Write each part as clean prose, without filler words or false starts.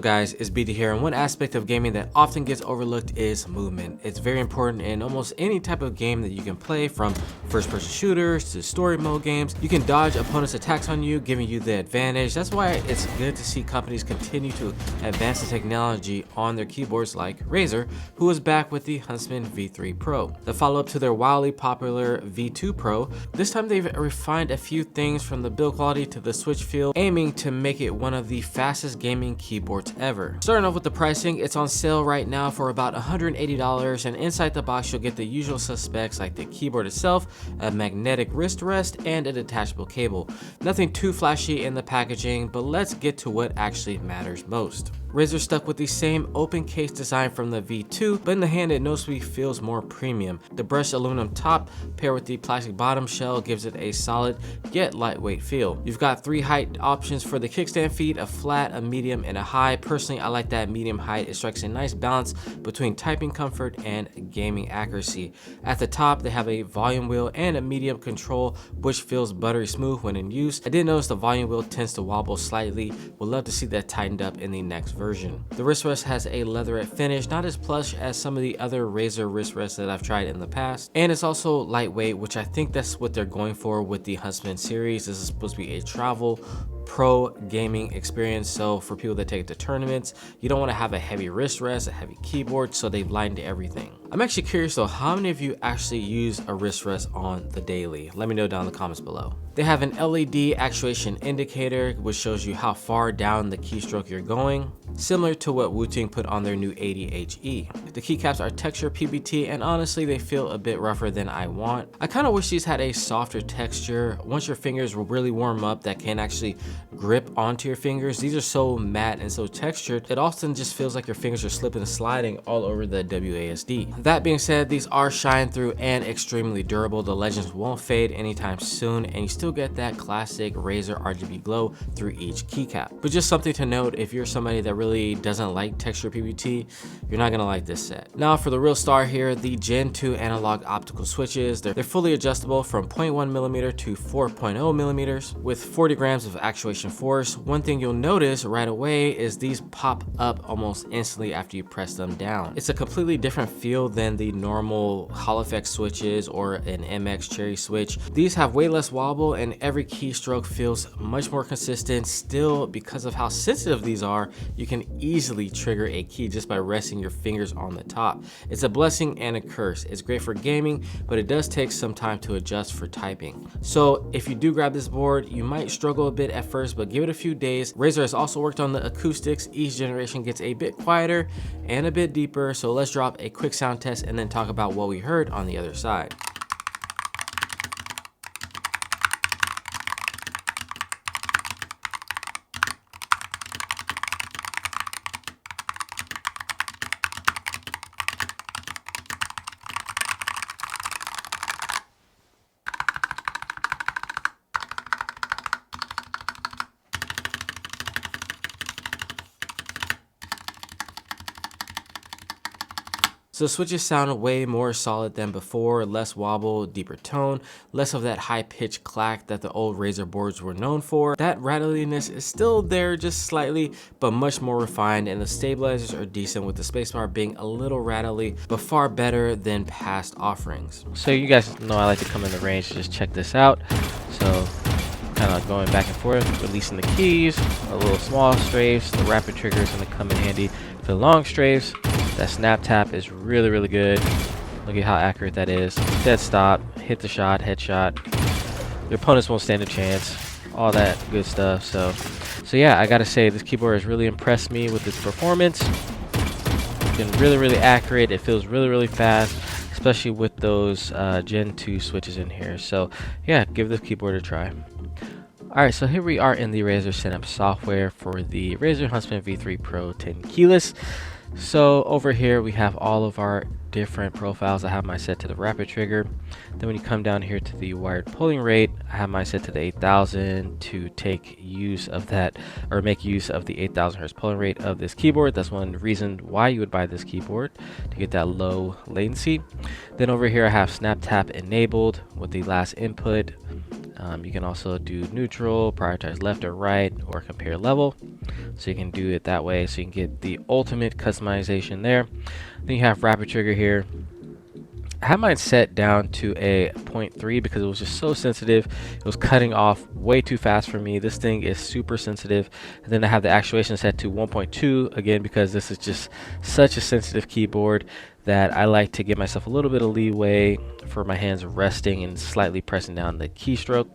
guys, it's BD here, and one aspect of gaming that often gets overlooked is movement. It's very important in almost any type of game that you can play, from first-person shooters to story mode games. You can dodge opponents' attacks on you, giving you the advantage. That's why it's good to see companies continue to advance the technology on their keyboards, like Razer, who is back with the Huntsman V3 Pro, the follow-up to their wildly popular V2 Pro. This time they've refined a few things, from the build quality to the switch feel, aiming to make it one of the fastest gaming keyboards ever. Starting off with the pricing, it's on sale right now for about $180, and inside the box you'll get the usual suspects like the keyboard itself, a magnetic wrist rest, and a detachable cable. Nothing too flashy in the packaging, but let's get to what actually matters most. Razer stuck with the same open case design from the V2, but in the hand it noticeably feels more premium. The brushed aluminum top paired with the plastic bottom shell gives it a solid yet lightweight feel. You've got 3 height options for the kickstand feet: a flat, a medium, and a high. Personally, I like that medium height. It strikes a nice balance between typing comfort and gaming accuracy. At the top they have a volume wheel and a medium control, which feels buttery smooth when in use. I did notice the volume wheel tends to wobble slightly. Would love to see that tightened up in the next version. The wrist rest has a leatherette finish, not as plush as some of the other Razer wrist rests that I've tried in the past, and it's also lightweight, which I think that's what they're going for with the Huntsman series. This is supposed to be a travel pro gaming experience, so for people that take it to tournaments, you don't want to have a heavy wrist rest, a heavy keyboard, so they've lightened everything. I'm actually curious though, how many of you actually use a wrist rest on the daily? Let me know down in the comments below. They have an LED actuation indicator, which shows you how far down the keystroke you're going, similar to what Wu-Ting put on their new 80HE. The keycaps are texture PBT, and honestly they feel a bit rougher than I want. I kind of wish these had a softer texture. Once your fingers will really warm up, that can actually grip onto your fingers. These are so matte and so textured, it often just feels like your fingers are slipping and sliding all over the WASD. That being said, these are shine through and extremely durable. The legends won't fade anytime soon, and you still get that classic Razer RGB glow through each keycap. But just something to note, if you're somebody that really doesn't like texture PBT, you're not gonna like this set. Now for the real star here, the Gen 2 analog optical switches. They're fully adjustable from 0.1mm to 4.0mm with 40 grams of actuation force. One thing you'll notice right away is these pop up almost instantly after you press them down. It's a completely different feel than the normal Hall effect switches or an MX Cherry switch. These have way less wobble, and every keystroke feels much more consistent. Still, because of how sensitive these are, you can easily trigger a key just by resting your fingers on the top. It's a blessing and a curse. It's great for gaming, but it does take some time to adjust for typing. So if you do grab this board, you might struggle a bit at first, but give it a few days. Razer has also worked on the acoustics. Each generation gets a bit quieter and a bit deeper. So let's drop a quick sound test and then talk about what we heard on the other side. So the switches sound way more solid than before, less wobble, deeper tone, less of that high-pitched clack that the old Razer boards were known for. That rattliness is still there, just slightly, but much more refined, and the stabilizers are decent, with the spacebar being a little rattly, but far better than past offerings. So you guys know I like to come in the range to just check this out. So kind of going back and forth, releasing the keys, a little small strafes, the rapid triggers gonna come in handy for the long strafes. That snap tap is really good. Look at how accurate that is. Dead stop, hit the shot, headshot. Your opponents won't stand a chance. All that good stuff. So yeah, I gotta say this keyboard has really impressed me with its performance. It's been really accurate. It feels really fast, especially with those Gen 2 switches in here. So yeah, give this keyboard a try. Alright, so here we are in the Razer setup software for the Razer Huntsman V3 Pro 10 keyless. So over here we have all of our different profiles. I have mine set to the rapid trigger. Then when you come down here to the wired pulling rate, I have mine set to the 8000 to take use of that, or make use of the 8000 hertz pulling rate of this keyboard. That's one reason why you would buy this keyboard, to get that low latency. Then over here I have snap tap enabled with the last input You can also do neutral, prioritize left or right, or compare level. So you can do it that way, so you can get the ultimate customization there. Then you have rapid trigger here. I had mine set down to a 0.3 because it was just so sensitive. It was cutting off way too fast for me. This thing is super sensitive. And then I have the actuation set to 1.2 again because this is just such a sensitive keyboard that I like to give myself a little bit of leeway for my hands resting and slightly pressing down the keystroke.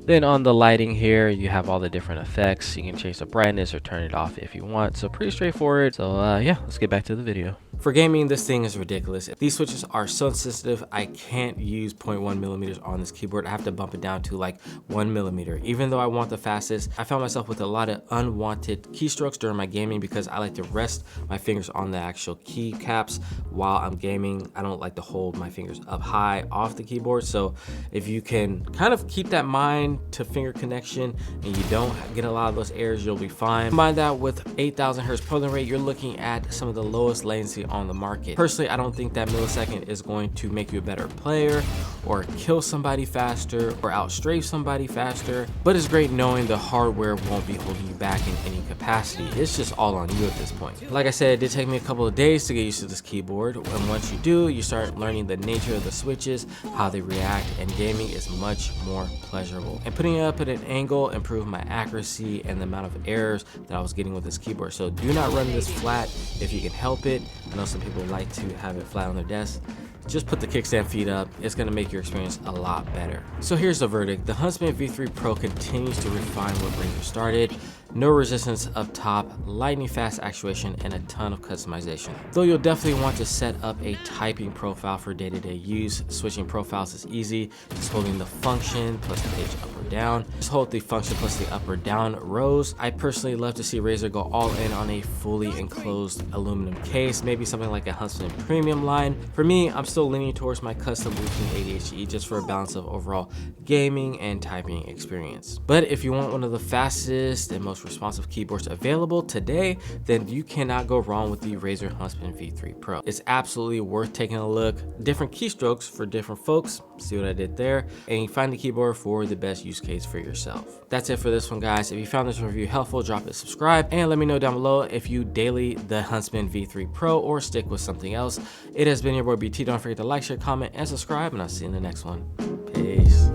Then on the lighting here, you have all the different effects. You can change the brightness or turn it off if you want. So pretty straightforward. So yeah, let's get back to the video. For gaming, this thing is ridiculous. These switches are so sensitive, I can't use 0.1 millimeters on this keyboard. I have to bump it down to like 1 millimeter. Even though I want the fastest, I found myself with a lot of unwanted keystrokes during my gaming because I like to rest my fingers on the actual key caps while I'm gaming. I don't like to hold my fingers up high off the keyboard. So if you can kind of keep that mind to finger connection and you don't get a lot of those errors, you'll be fine. Combine that with 8,000 hertz polling rate, you're looking at some of the lowest latency on the market. Personally, I don't think that millisecond is going to make you a better player or kill somebody faster or outstrafe somebody faster, but it's great knowing the hardware won't be holding you back in any capacity. It's just all on you at this point. Like I said, it did take me a couple of days to get used to this keyboard, and once you do, you start learning the nature of the switches, how they react, and gaming is much more pleasurable. And putting it up at an angle improved my accuracy and the amount of errors that I was getting with this keyboard. So do not run this flat if you can help it. I know some people like to have it flat on their desk. Just put the kickstand feet up. It's going to make your experience a lot better. So here's the verdict. The Huntsman V3 Pro continues to refine what Razer started. No resistance up top, lightning fast actuation, and a ton of customization. Though you'll definitely want to set up a typing profile for day-to-day use. Switching profiles is easy. Just holding the function plus the page up or down. Just hold the function plus the up or down rows. I personally love to see Razer go all in on a fully enclosed aluminum case, maybe something like a Huntsman Premium line. For me, I'm still leaning towards my custom Bluetooth ADHD just for a balance of overall gaming and typing experience. But if you want one of the fastest and most responsive keyboards available today, then you cannot go wrong with the Razer Huntsman V3 Pro. It's absolutely worth taking a look. Different keystrokes for different folks. See what I did there? And you find the keyboard for the best use case for yourself. That's it for this one, guys. If you found this review helpful, drop it, subscribe, and let me know down below if you daily the Huntsman V3 Pro or stick with something else. It has been your boy BT. Don't forget to like, share, comment, and subscribe, and I'll see you in the next one. Peace.